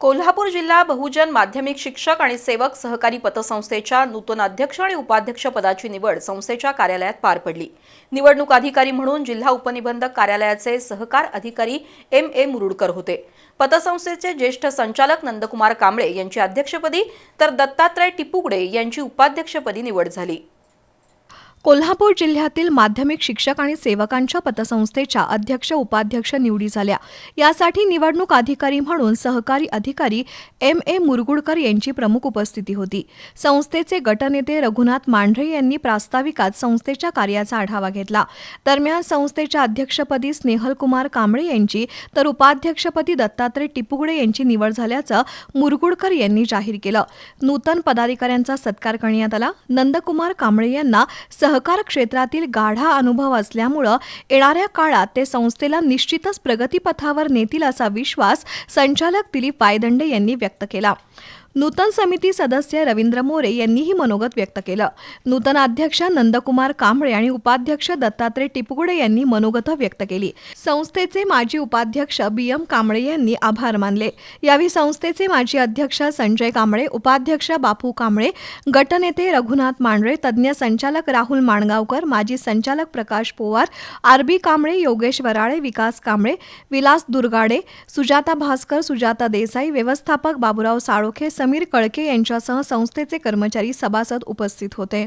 कोल्हापूर जिल्हा बहुजन माध्यमिक शिक्षक आणि सेवक सहकारी पतसंस्थेच्या नूतन अध्यक्ष आणि उपाध्यक्ष पदाची निवड संस्थेच्या कार्यालयात पार पडली। निवडणूक अधिकारी म्हणून जिल्हा उपनिबंधक कार्यालयाचे सहकार अधिकारी M.A. मुरुडकर होते। पतसंस्थेचे ज्येष्ठ संचालक नंदकुमार कांबळे यांची अध्यक्षपदी तर दत्तात्रय टिपुगडे यांची उपाध्यक्षपदी निवड झाली। कोल्हापूर जिल्ह्यातील माध्यमिक शिक्षक आणि सेवकांच्या पतसंस्थेच्या अध्यक्ष उपाध्यक्ष निवडी झाल्या। यासाठी निवडणूक अधिकारी म्हणून सहकारी अधिकारी M.A. मुरगुडकर यांची प्रमुख उपस्थिती होती। संस्थेचे गटनेते रघुनाथ मांढरे यांनी प्रास्ताविकात संस्थेच्या कार्याचा आढावा घेतला। दरम्यान संस्थेच्या अध्यक्षपदी स्नेहलकुमार कांबळे यांची तर उपाध्यक्षपदी दत्तात्रय टिपुगडे यांची निवड झाल्याचं मुरगुडकर यांनी जाहीर केलं। नूतन पदाधिकाऱ्यांचा सत्कार करण्यात आला। नंदकुमार कांबळे यांना सहकार क्षेत्रातील गाढा अनुभव असल्यामुळे येणाऱ्या काळात ते संस्थेला निश्चितच प्रगतीपथावर नेतील असा विश्वास संचालक दिलीप वायदंडे यांनी व्यक्त केला। नूतन समिती सदस्य रवींद्र मोरे यांनीही मनोगत व्यक्त केलं। नूतन अध्यक्ष नंदकुमार कांबळे आणि उपाध्यक्ष दत्तात्रय टिपुगडे यांनी मनोगत व्यक्त केली। संस्थेचे माजी उपाध्यक्ष B.M. कांबळे यांनी आभार मानले। यावेळी संस्थेचे माजी अध्यक्ष संजय कांबळे, उपाध्यक्ष बापू कांबळे, गटनेते रघुनाथ मांढरे, तज्ज्ञ संचालक राहुल माणगावकर, माजी संचालक प्रकाश पोवार, R.B. कांबळे, योगेश वराळे, विकास कांबळे, विलास दुर्गाडे, सुजाता भास्कर, सुजाता देसाई, व्यवस्थापक बाबूराव साळोखे, समीर कळके यांच्यासह संस्थेचे कर्मचारी सभासद उपस्थित होते।